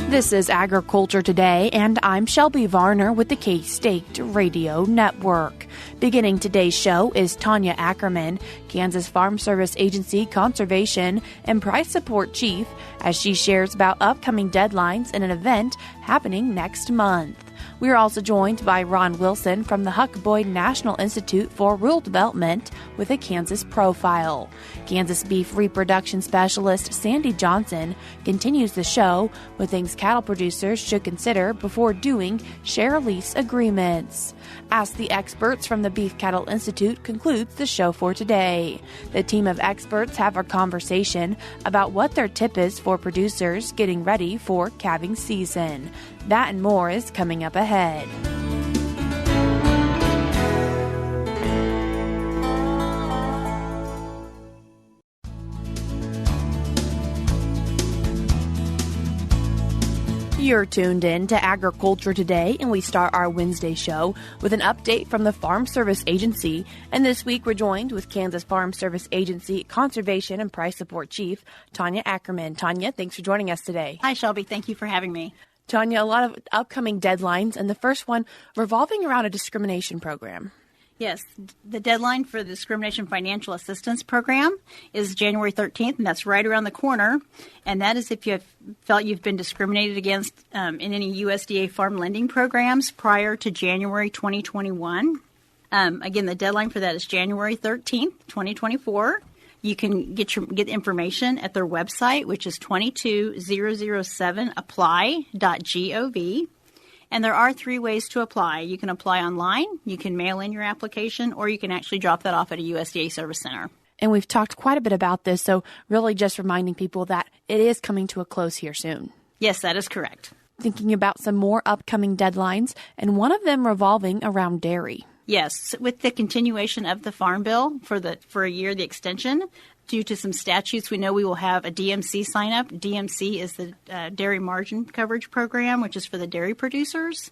This is Agriculture Today, and I'm Shelby Varner with the K-State Radio Network. Beginning today's show is Tonya Ackerman, Kansas Farm Service Agency Conservation and Price Support Chief, as she shares about upcoming deadlines in an event happening next month. We are also joined by Ron Wilson from the Huck Boyd National Institute for Rural Development with a Kansas profile. Kansas beef reproduction specialist Sandy Johnson continues the show with things cattle producers should consider before doing share lease agreements. Ask the Experts from the Beef Cattle Institute concludes the show for today. The team of experts have a conversation about what their tip is for producers getting ready for calving season. That and more is coming up ahead. You're tuned in to Agriculture Today, and we start our Wednesday show with an update from the Farm Service Agency. And this week, we're joined with Kansas Farm Service Agency Conservation and Price Support Chief, Tonya Ackerman. Tonya, thanks for joining us today. Hi, Shelby. Thank you for having me. Tonya, a lot of upcoming deadlines, and the first one revolving around a discrimination program. Yes, the deadline for the Discrimination Financial Assistance Program is January 13th, and that's right around the corner. And that is if you have felt you've been discriminated against in any USDA farm lending programs prior to January 2021. Again, the deadline for that is January 13th, 2024. You can get information at their website, which is 22007apply.gov. And there are 3 ways to apply. You can apply online, you can mail in your application, or you can actually drop that off at a USDA service center. And we've talked quite a bit about this, so really just reminding people that it is coming to a close here soon. Yes, that is correct. Thinking about some more upcoming deadlines, and one of them revolving around dairy. Yes, with the continuation of the Farm Bill for a year, the extension, due to some statutes, we know we will have a DMC sign-up. DMC is the Dairy Margin Coverage Program, which is for the dairy producers.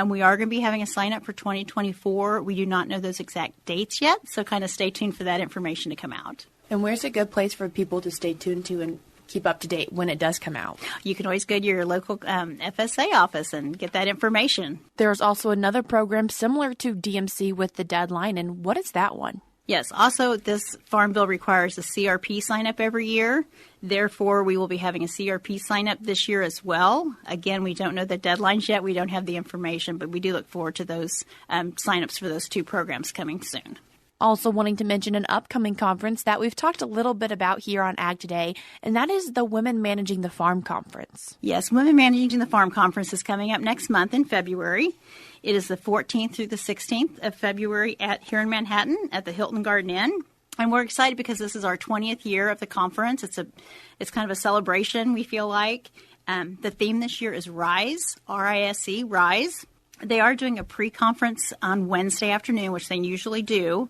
We are going to be having a sign-up for 2024. We do not know those exact dates yet, so kind of stay tuned for that information to come out. And where's a good place for people to stay tuned to and keep up to date when it does come out? You can always go to your local FSA office and get that information. There's also another program similar to DMC with the deadline, and what is that one? Yes. Also, this Farm Bill requires a CRP sign-up every year. Therefore, we will be having a CRP sign-up this year as well. Again, we don't know the deadlines yet. We don't have the information, but we do look forward to those sign-ups for those 2 programs coming soon. Also wanting to mention an upcoming conference that we've talked a little bit about here on Ag Today, and that is the Women Managing the Farm Conference. Yes, Women Managing the Farm Conference is coming up next month in February. It is the 14th through the 16th of February here in Manhattan at the Hilton Garden Inn. And we're excited because this is our 20th year of the conference. It's kind of a celebration, we feel like. The theme this year is RISE, R-I-S-E, RISE. They are doing a pre-conference on Wednesday afternoon, which they usually do.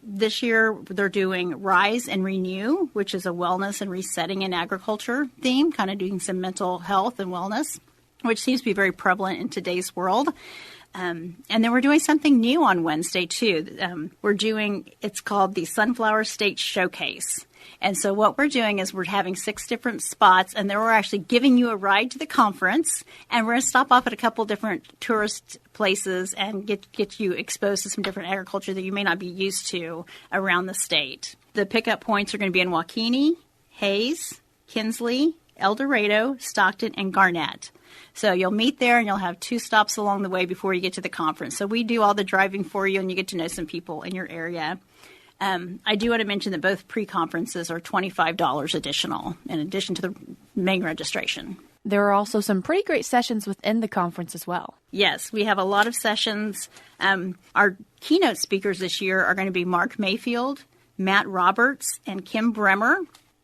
This year, they're doing Rise and Renew, which is a wellness and resetting in agriculture theme, kind of doing some mental health and wellness, which seems to be very prevalent in today's world. And then we're doing something new on Wednesday, too. It's called the Sunflower State Showcase. And so what we're doing is we're having 6 different spots, and then we're actually giving you a ride to the conference, and we're going to stop off at a couple different tourist places and get you exposed to some different agriculture that you may not be used to around the state. The pickup points are going to be in Waukene, Hayes, Kinsley, El Dorado, Stockton, and Garnett. So you'll meet there, and you'll have 2 stops along the way before you get to the conference. So we do all the driving for you, and you get to know some people in your area. I do want to mention that both pre-conferences are $25 additional, in addition to the main registration. There are also some pretty great sessions within the conference as well. Yes, we have a lot of sessions. Our keynote speakers this year are going to be Mark Mayfield, Matt Roberts, and Kim Bremer.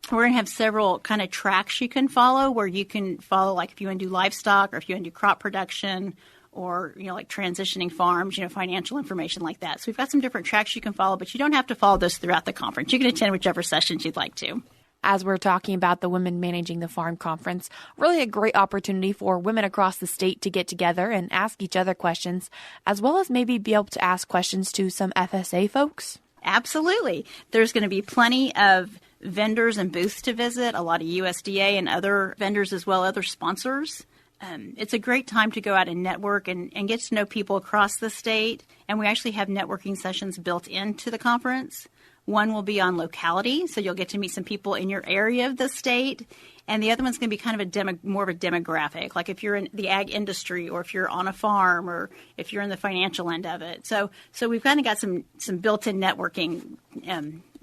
We're going to have several kind of tracks you can follow, where you can follow, like if you want to do livestock or if you want to do crop production, or, like transitioning farms, financial information like that. So we've got some different tracks you can follow, but you don't have to follow those throughout the conference. You can attend whichever sessions you'd like to. As we're talking about the Women Managing the Farm Conference, really a great opportunity for women across the state to get together and ask each other questions, as well as maybe be able to ask questions to some FSA folks. Absolutely. There's going to be plenty of vendors and booths to visit, a lot of USDA and other vendors as well, other sponsors. It's a great time to go out and network and get to know people across the state. And we actually have networking sessions built into the conference. One will be on locality, so you'll get to meet some people in your area of the state. And the other one's going to be kind of more of a demographic, like if you're in the ag industry or if you're on a farm or if you're in the financial end of it. So we've kind of got some built-in networking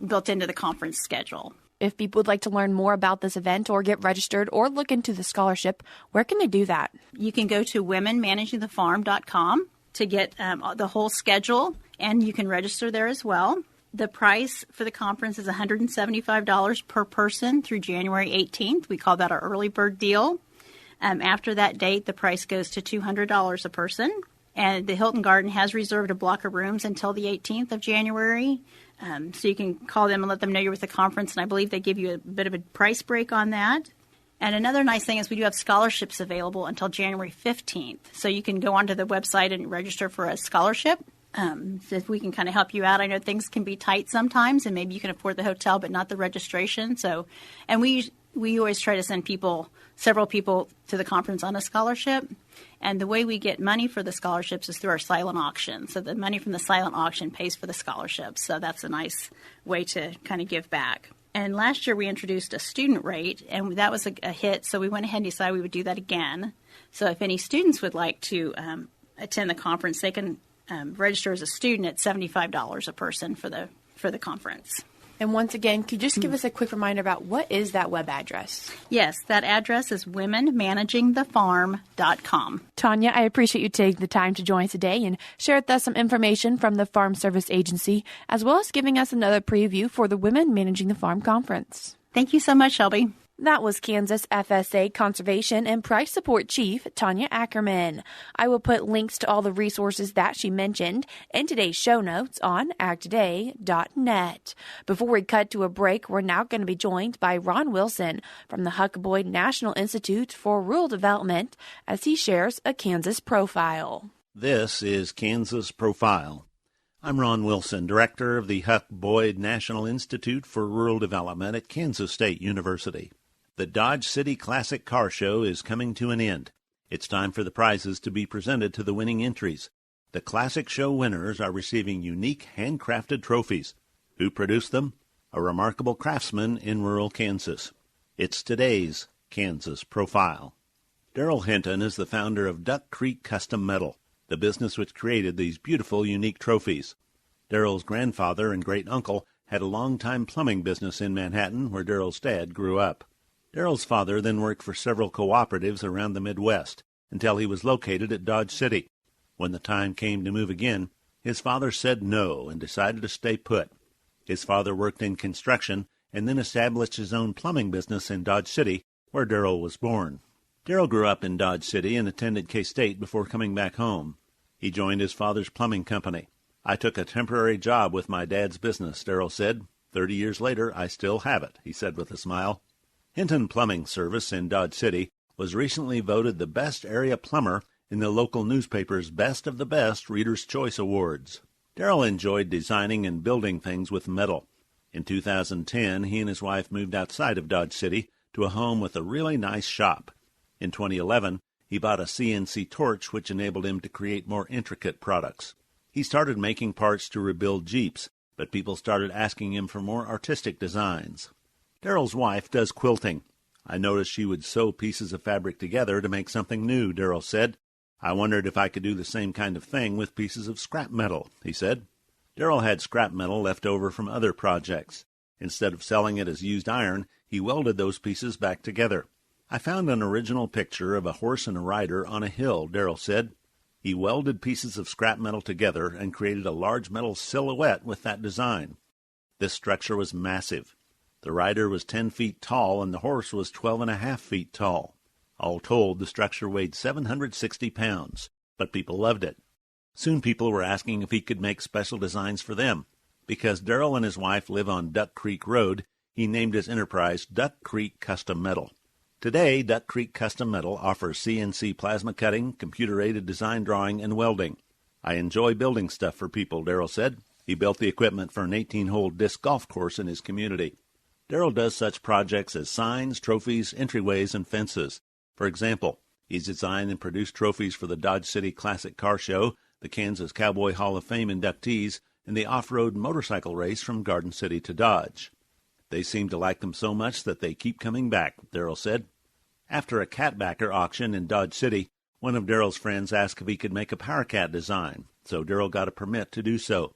built into the conference schedule. If people would like to learn more about this event or get registered or look into the scholarship, where can they do that? You can go to womenmanagingthefarm.com to get the whole schedule, and you can register there as well. The price for the conference is $175 per person through January 18th. We call that our early bird deal. After that date, the price goes to $200 a person. And the Hilton Garden has reserved a block of rooms until the 18th of January. So you can call them and let them know you're with the conference, and I believe they give you a bit of a price break on that. And another nice thing is we do have scholarships available until January 15th. So you can go onto the website and register for a scholarship. So if we can kind of help you out. I know things can be tight sometimes, and maybe you can afford the hotel but not the registration. So, and we always try to send several people to the conference on a scholarship. And the way we get money for the scholarships is through our silent auction. So the money from the silent auction pays for the scholarships. So that's a nice way to kind of give back. And last year we introduced a student rate, and that was a hit. So we went ahead and decided we would do that again. So if any students would like to attend the conference, they can register as a student at $75 a person for the conference. And once again, could you just give us a quick reminder about what is that web address? Yes, that address is womenmanagingthefarm.com. Tonya, I appreciate you taking the time to join us today and share with us some information from the Farm Service Agency, as well as giving us another preview for the Women Managing the Farm Conference. Thank you so much, Shelby. That was Kansas FSA Conservation and Price Support Chief Tonya Ackerman. I will put links to all the resources that she mentioned in today's show notes on agtoday.net. Before we cut to a break, we're now going to be joined by Ron Wilson from the Huck Boyd National Institute for Rural Development as he shares a Kansas profile. This is Kansas Profile. I'm Ron Wilson, director of the Huck Boyd National Institute for Rural Development at Kansas State University. The Dodge City Classic Car Show is coming to an end. It's time for the prizes to be presented to the winning entries. The Classic Show winners are receiving unique handcrafted trophies. Who produced them? A remarkable craftsman in rural Kansas. It's today's Kansas Profile. Darrell Hinton is the founder of Duck Creek Custom Metal, the business which created these beautiful, unique trophies. Darrell's grandfather and great-uncle had a long-time plumbing business in Manhattan, where Darrell's dad grew up. Darrell's father then worked for several cooperatives around the Midwest until he was located at Dodge City. When the time came to move again, his father said no and decided to stay put. His father worked in construction and then established his own plumbing business in Dodge City, where Darrell was born. Darrell grew up in Dodge City and attended K-State before coming back home. He joined his father's plumbing company. I took a temporary job with my dad's business, Darrell said. 30 years later, I still have it, he said with a smile. Hinton Plumbing Service in Dodge City was recently voted the best area plumber in the local newspaper's Best of the Best Reader's Choice Awards. Darrell enjoyed designing and building things with metal. In 2010, he and his wife moved outside of Dodge City to a home with a really nice shop. In 2011, he bought a CNC torch which enabled him to create more intricate products. He started making parts to rebuild Jeeps, but people started asking him for more artistic designs. Darrell's wife does quilting. I noticed she would sew pieces of fabric together to make something new, Darrell said. I wondered if I could do the same kind of thing with pieces of scrap metal, he said. Darrell had scrap metal left over from other projects. Instead of selling it as used iron, he welded those pieces back together. I found an original picture of a horse and a rider on a hill, Darrell said. He welded pieces of scrap metal together and created a large metal silhouette with that design. This structure was massive. The rider was 10 feet tall and the horse was 12.5 feet tall. All told, the structure weighed 760 pounds, but people loved it. Soon people were asking if he could make special designs for them. Because Darrell and his wife live on Duck Creek Road, he named his enterprise Duck Creek Custom Metal. Today, Duck Creek Custom Metal offers CNC plasma cutting, computer-aided design drawing, and welding. I enjoy building stuff for people, Darrell said. He built the equipment for an 18-hole disc golf course in his community. Daryl does such projects as signs, trophies, entryways, and fences. For example, he's designed and produced trophies for the Dodge City Classic Car Show, the Kansas Cowboy Hall of Fame inductees, and the off-road motorcycle race from Garden City to Dodge. They seem to like them so much that they keep coming back, Daryl said. After a catbacker auction in Dodge City, one of Daryl's friends asked if he could make a paracat design, so Daryl got a permit to do so.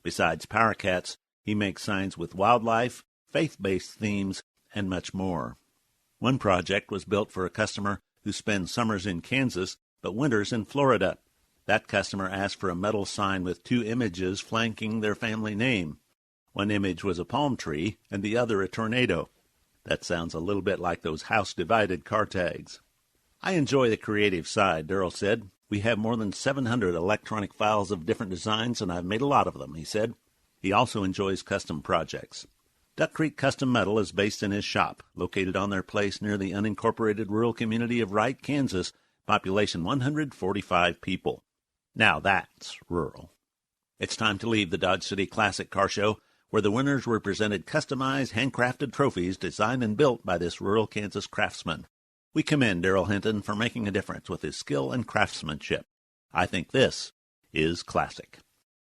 Besides paracats, he makes signs with wildlife, faith-based themes, and much more. One project was built for a customer who spends summers in Kansas but winters in Florida. That customer asked for a metal sign with 2 images flanking their family name. One image was a palm tree and the other a tornado. That sounds a little bit like those house-divided car tags. I enjoy the creative side, Daryl said. We have more than 700 electronic files of different designs, and I've made a lot of them, he said. He also enjoys custom projects. Duck Creek Custom Metal is based in his shop, located on their place near the unincorporated rural community of Wright, Kansas, population 145 people. Now that's rural. It's time to leave the Dodge City Classic Car Show, where the winners were presented customized, handcrafted trophies designed and built by this rural Kansas craftsman. We commend Daryl Hinton for making a difference with his skill and craftsmanship. I think this is classic.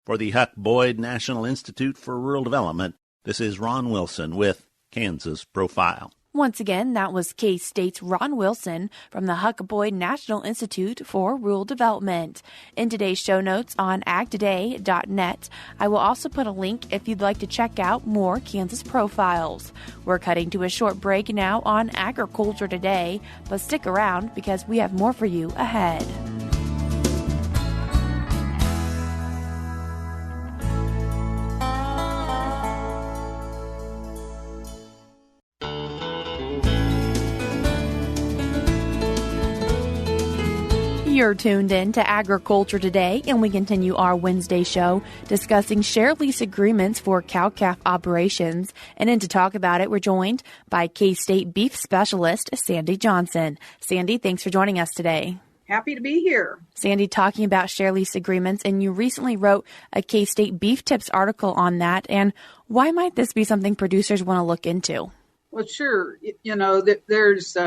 For the Huck Boyd National Institute for Rural Development, this is Ron Wilson with Kansas Profile. Once again, that was K-State's Ron Wilson from the Huck Boyd National Institute for Rural Development. In today's show notes on agtoday.net, I will also put a link if you'd like to check out more Kansas profiles. We're cutting to a short break now on Agriculture Today, but stick around because we have more for you ahead. You're tuned in to Agriculture Today, and we continue our Wednesday show discussing share lease agreements for cow-calf operations. And to talk about it, we're joined by K-State beef specialist Sandy Johnson. Sandy, thanks for joining us today. Happy to be here. Sandy, talking about share lease agreements, and you recently wrote a K-State Beef Tips article on that. And why might this be something producers want to look into? Well, sure. You know, there's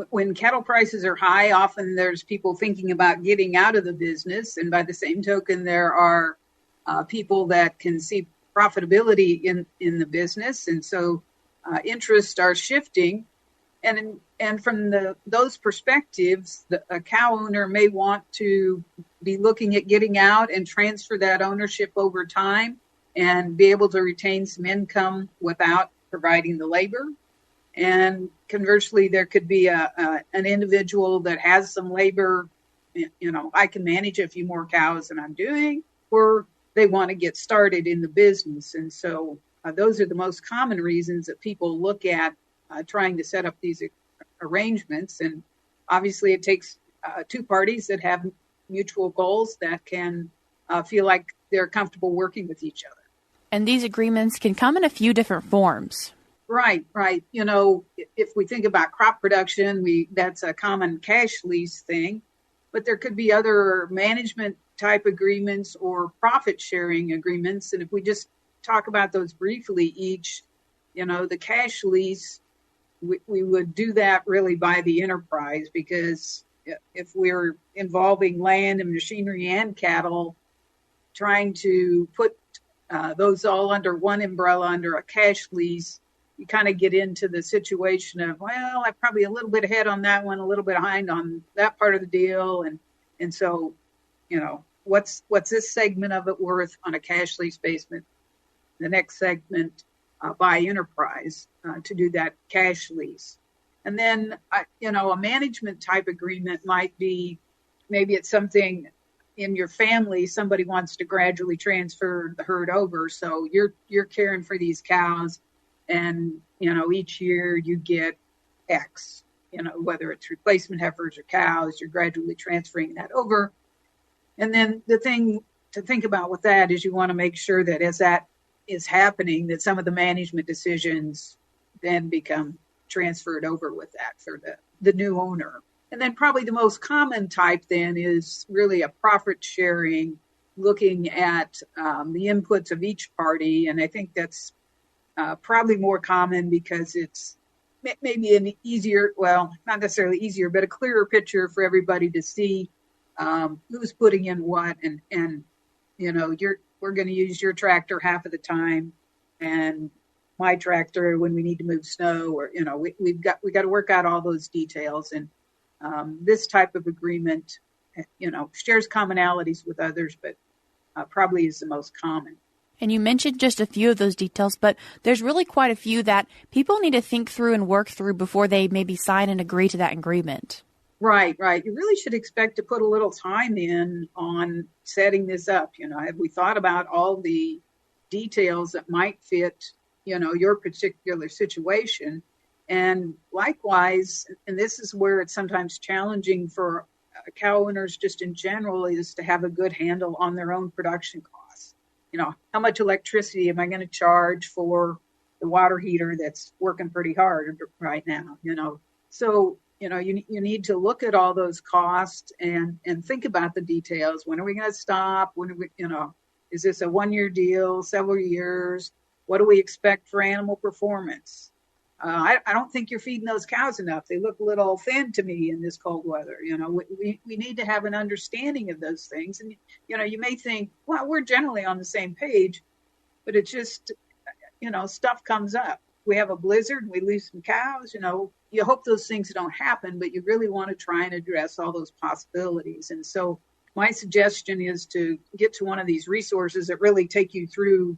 when cattle prices are high, often there's people thinking about getting out of the business. And by the same token, there are people that can see profitability in the business. And so interests are shifting. And from those perspectives, a cow owner may want to be looking at getting out and transfer that ownership over time and be able to retain some income without providing the labor. And conversely, there could be an individual that has some labor, you know, I can manage a few more cows than I'm doing, or they want to get started in the business. And so those are the most common reasons that people look at trying to set up these arrangements. And obviously, it takes 2 parties that have mutual goals that can feel like they're comfortable working with each other. And these agreements can come in a few different forms. Right. You know, if we think about crop production, that's a common cash lease thing, but there could be other management type agreements or profit sharing agreements. And if we just talk about those briefly each, you know, the cash lease, we would do that really by the enterprise, because if we're involving land and machinery and cattle, trying to put those all under one umbrella under a cash lease, you kind of get into the situation of, well, I'm probably a little bit ahead on that one, a little bit behind on that part of the deal. And so, you know, what's this segment of it worth on a cash lease basis? The next segment by enterprise to do that cash lease. And then, you know, a management type agreement might be, maybe it's something in your family, somebody wants to gradually transfer the herd over. So you're caring for these cows. And, you know, each year you get X, you know, whether it's replacement heifers or cows, you're gradually transferring that over. And then the thing to think about with that is you want to make sure that as that is happening, that some of the management decisions then become transferred over with that for the new owner. And then probably the most common type then is really a profit sharing, looking at the inputs of each party. And I think that's probably more common because it's maybe an easier, well, not necessarily easier, but a clearer picture for everybody to see who's putting in what, and we're going to use your tractor half of the time, and my tractor when we need to move snow, or we got to work out all those details, and this type of agreement, shares commonalities with others, but probably is the most common. And you mentioned just a few of those details, but there's really quite a few that people need to think through and work through before they maybe sign and agree to that agreement. Right. You really should expect to put a little time in on setting this up. Have we thought about all the details that might fit, your particular situation? And likewise, and this is where it's sometimes challenging for cow owners just in general, is to have a good handle on their own production costs. How much electricity am I going to charge for the water heater that's working pretty hard right now? So, you need to look at all those costs and think about the details. When are we going to stop? When are we, is this a 1-year deal, several years? What do we expect for animal performance? I don't think you're feeding those cows enough. They look a little thin to me in this cold weather. We need to have an understanding of those things. And, you may think, well, we're generally on the same page, but it's just, stuff comes up. We have a blizzard, we lose some cows, you hope those things don't happen, but you really want to try and address all those possibilities. And so my suggestion is to get to one of these resources that really take you through,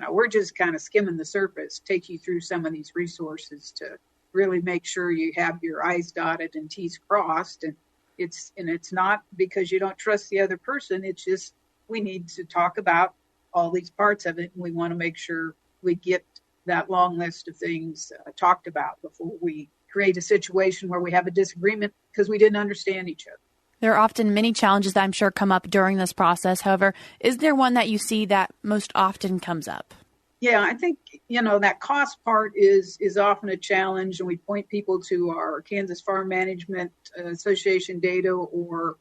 we're just kind of skimming the surface, take you through some of these resources to really make sure you have your I's dotted and T's crossed. And it's not because you don't trust the other person. It's just, we need to talk about all these parts of it. And we want to make sure we get that long list of things talked about before we create a situation where we have a disagreement because we didn't understand each other. There are often many challenges that I'm sure come up during this process. However, is there one that you see that most often comes up? Yeah, I think, that cost part is often a challenge, and we point people to our Kansas Farm Management Association data or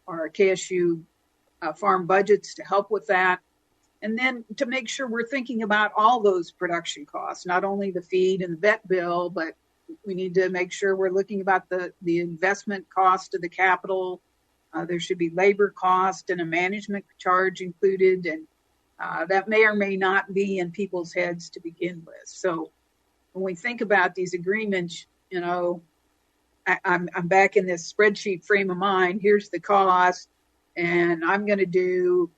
our KSU farm budgets to help with that. And then to make sure we're thinking about all those production costs, not only the feed and the vet bill, but we need to make sure we're looking about the investment cost of the capital. There should be labor cost and a management charge included, and that may or may not be in people's heads to begin with. So when we think about these agreements, I'm back in this spreadsheet frame of mind. Here's the cost, and I'm going to do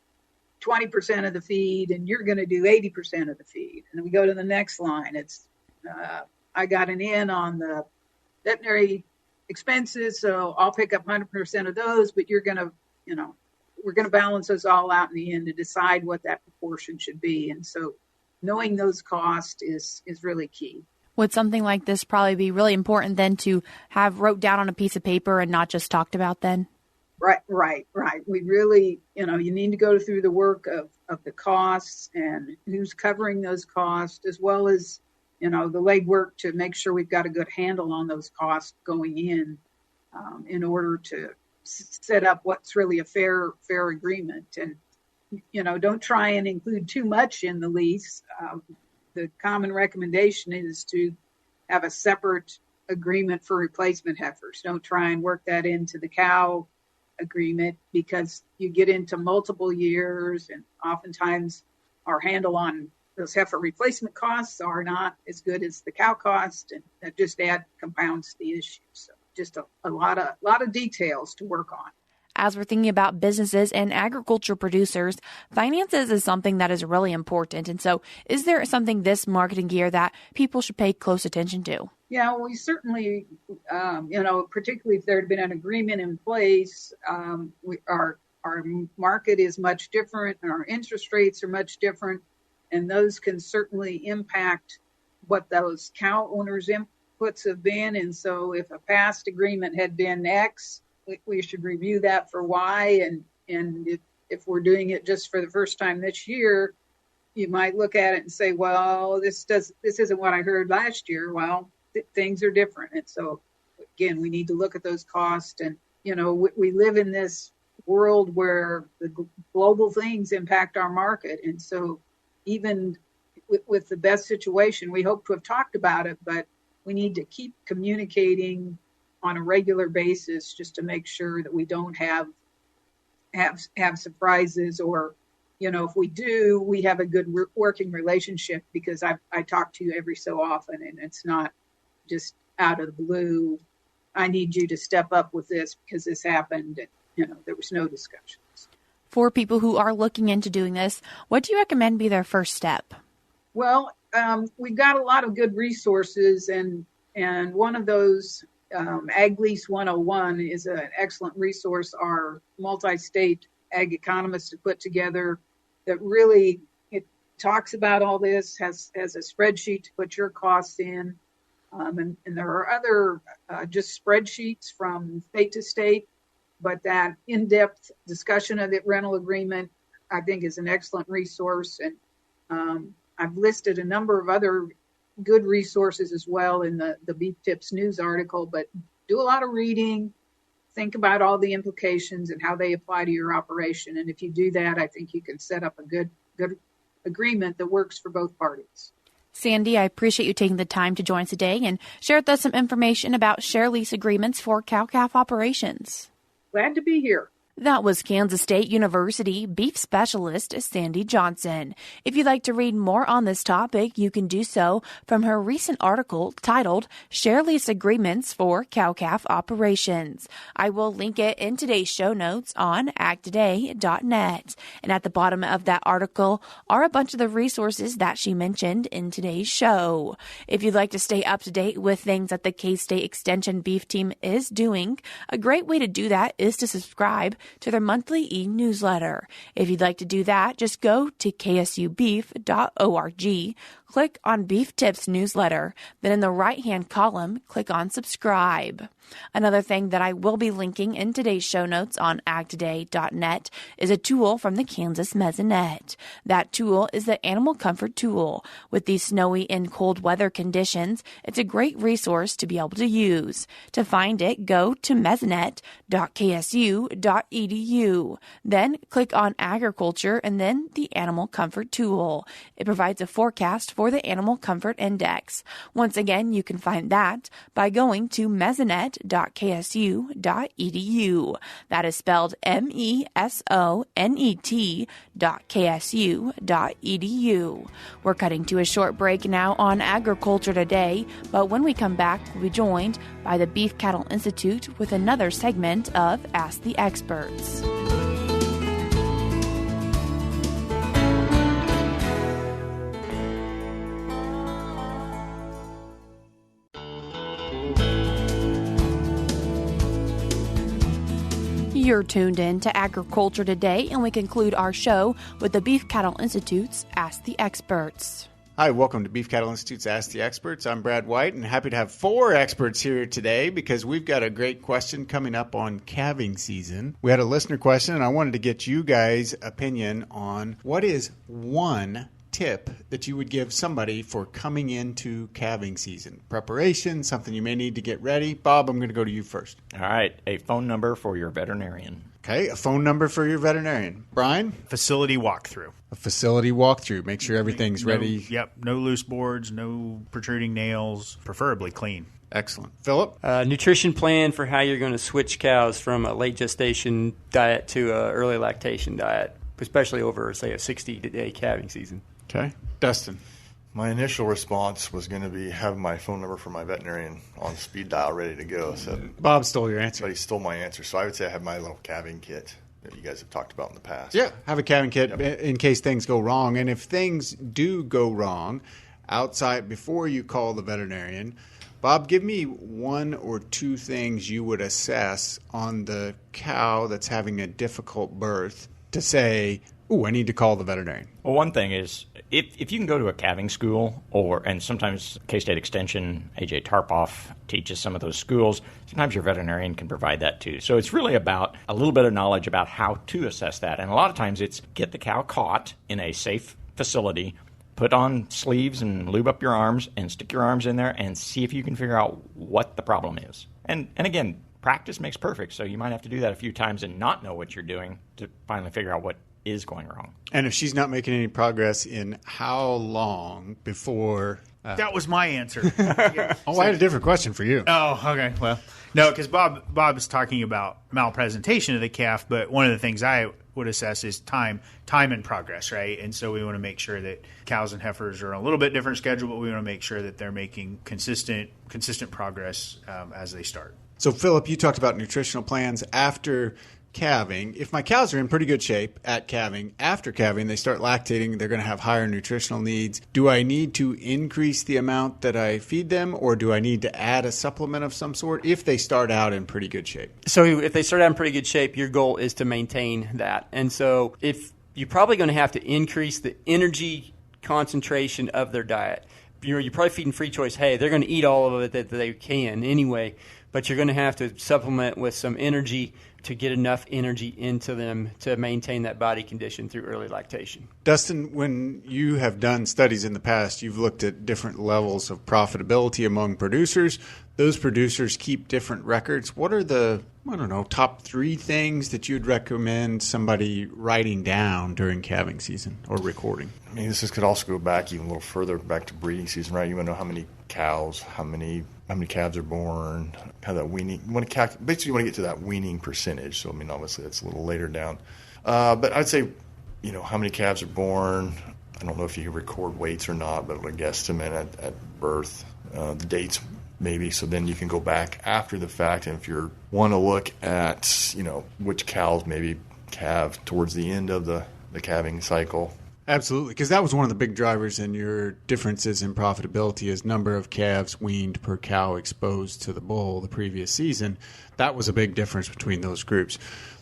20% of the feed, and you're going to do 80% of the feed. And then we go to the next line. It's I got an in on the veterinary expenses, so I'll pick up 100% of those, but you're going to, we're going to balance those all out in the end to decide what that proportion should be. And so knowing those costs is really key. Would something like this probably be really important then to have wrote down on a piece of paper and not just talked about then? Right. We really, you need to go through the work of the costs and who's covering those costs, as well as, the legwork to make sure we've got a good handle on those costs going in order to set up what's really a fair agreement. And, don't try and include too much in the lease. The common recommendation is to have a separate agreement for replacement heifers. Don't try and work that into the cow agreement, because you get into multiple years, and oftentimes our handle on those heifer replacement costs are not as good as the cow cost, and that just compounds the issue. So just a lot of details to work on. As we're thinking about businesses and agriculture producers, finances is something that is really important. And so is there something this marketing year that people should pay close attention to? Yeah, we certainly, particularly if there had been an agreement in place, our market is much different and our interest rates are much different. And those can certainly impact what those cow owners' inputs have been. And so if a past agreement had been X, we should review that for Y. And if we're doing it just for the first time this year, you might look at it and say, well, this isn't what I heard last year. Well, things are different. And so, again, we need to look at those costs. And, we live in this world where the global things impact our market. And so even, with the best situation. We hope to have talked about it, but we need to keep communicating on a regular basis just to make sure that we don't have surprises, or, if we do, we have a good working relationship, because I talk to you every so often, and it's not just out of the blue. I need you to step up with this because this happened. And, there was no discussions. For people who are looking into doing this, what do you recommend be their first step? Well, we've got a lot of good resources, and one of those, Ag Lease 101, is an excellent resource our multi-state ag economists have put together that really, it talks about all this, has a spreadsheet to put your costs in. And there are other just spreadsheets from state to state, but that in-depth discussion of the rental agreement, I think, is an excellent resource. And I've listed a number of other good resources as well in the Beef Tips news article, but do a lot of reading, think about all the implications and how they apply to your operation. And if you do that, I think you can set up a good agreement that works for both parties. Sandy, I appreciate you taking the time to join us today and share with us some information about share lease agreements for cow-calf operations. Glad to be here. That was Kansas State University beef specialist Sandy Johnson. If you'd like to read more on this topic, you can do so from her recent article titled Share Lease Agreements for Cow-Calf Operations. I will link it in today's show notes on agtoday.net. And at the bottom of that article are a bunch of the resources that she mentioned in today's show. If you'd like to stay up to date with things that the K-State Extension Beef Team is doing, a great way to do that is to subscribe to their monthly e-newsletter. If you'd like to do that, just go to ksubeef.org, click on Beef Tips Newsletter, then in the right-hand column, click on Subscribe. Another thing that I will be linking in today's show notes on agtoday.net is a tool from the Kansas Mesonet. That tool is the Animal Comfort Tool. With these snowy and cold weather conditions, it's a great resource to be able to use. To find it, go to mesonet.ksu.edu. Then click on Agriculture and then the Animal Comfort Tool. It provides a forecast for the Animal Comfort Index. Once again, you can find that by going to mesonet.ksu.edu. That is spelled mesonet.ksu.edu. We're cutting to a short break now on Agriculture Today, but when we come back, we'll be joined by the Beef Cattle Institute with another segment of Ask the Experts. You're tuned in to Agriculture Today, and we conclude our show with the Beef Cattle Institute's Ask the Experts. Hi, welcome to Beef Cattle Institute's Ask the Experts. I'm Brad White, and happy to have 4 experts here today because we've got a great question coming up on calving season. We had a listener question, and I wanted to get you guys' opinion on what is one tip that you would give somebody for coming into calving season? Preparation, something you may need to get ready. Bob, I'm going to go to you first. All right, a phone number for your veterinarian. Okay, a phone number for your veterinarian. Brian? Facility walkthrough. A facility walkthrough. Make sure everything's ready. Yep, no loose boards, no protruding nails, preferably clean. Excellent. Philip? Nutrition plan for how you're going to switch cows from a late gestation diet to an early lactation diet, especially over, say, a 60-day calving season. Okay. Dustin? My initial response was going to be have my phone number for my veterinarian on speed dial ready to go. So Bob stole your answer. But he stole my answer. So I would say I have my little calving kit that you guys have talked about in the past. Yeah, have a calving kit in case things go wrong. And if things do go wrong outside before you call the veterinarian, Bob, give me 1 or 2 things you would assess on the cow that's having a difficult birth to say, I need to call the veterinarian. Well, one thing is, if you can go to a calving school, and sometimes K-State Extension, A.J. Tarpoff teaches some of those schools, sometimes your veterinarian can provide that too. So it's really about a little bit of knowledge about how to assess that. And a lot of times it's get the cow caught in a safe facility, put on sleeves and lube up your arms and stick your arms in there and see if you can figure out what the problem is. And again, practice makes perfect, so you might have to do that a few times and not know what you're doing to finally figure out what is going wrong. And if she's not making any progress in how long before... That was my answer. I had a different question for you. Oh, okay. Well, no, because Bob is talking about malpresentation of the calf, but one of the things I would assess is time and progress, right? And so we want to make sure that cows and heifers are on a little bit different schedule, but we want to make sure that they're making consistent progress as they start. So, Philip, you talked about nutritional plans after calving. If my cows are in pretty good shape at calving, after calving, they start lactating, they're going to have higher nutritional needs. Do I need to increase the amount that I feed them, or do I need to add a supplement of some sort if they start out in pretty good shape? So if they start out in pretty good shape, your goal is to maintain that. And so if you're probably going to have to increase the energy concentration of their diet. You're probably feeding free choice hay. They're going to eat all of it that they can anyway, but you're going to have to supplement with some energy to get enough energy into them to maintain that body condition through early lactation. Dustin, when you have done studies in the past, you've looked at different levels of profitability among producers. Those producers keep different records. What are the, top 3 things that you'd recommend somebody writing down during calving season or recording? I mean, this could also go back even a little further, back to breeding season, right? You want to know how many cows, how many calves are born, how that weaning. You want to get to that weaning percentage. So, I mean, obviously that's a little later down. But I'd say, how many calves are born. I don't know if you can record weights or not, but a guesstimate at birth, the dates maybe. So then you can go back after the fact, and if you want to look at, which cows maybe calve towards the end of the calving cycle. Absolutely, because that was one of the big drivers in your differences in profitability is number of calves weaned per cow exposed to the bull the previous season. That was a big difference between those groups.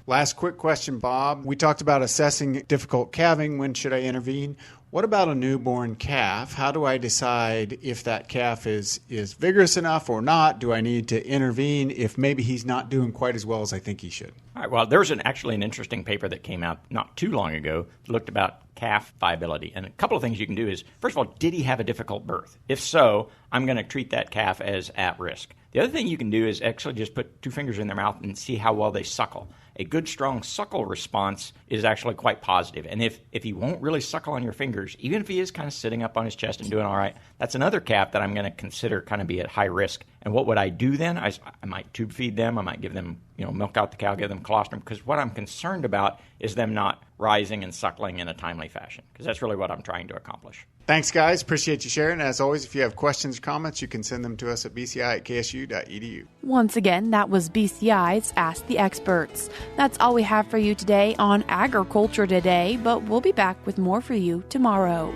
Last quick question, Bob. We talked about assessing difficult calving. When should I intervene? What about a newborn calf? How do I decide if that calf is vigorous enough or not? Do I need to intervene if maybe he's not doing quite as well as I think he should? All right, well, there's actually an interesting paper that came out not too long ago that looked about calf viability. And a couple of things you can do is, first of all, did he have a difficult birth? If so, I'm going to treat that calf as at risk. The other thing you can do is actually just put 2 fingers in their mouth and see how well they suckle. A good, strong suckle response is actually quite positive. And if he won't really suckle on your fingers, even if he is kind of sitting up on his chest and doing all right, that's another calf that I'm going to consider kind of be at high risk. And what would I do then? I might tube feed them. I might give them, milk out the cow, give them colostrum, because what I'm concerned about is them not rising and suckling in a timely fashion, because that's really what I'm trying to accomplish. Thanks, guys. Appreciate you sharing. As always, if you have questions or comments, you can send them to us at bci@ksu.edu. Once again, that was BCI's Ask the Experts. That's all we have for you today on Agriculture Today, but we'll be back with more for you tomorrow.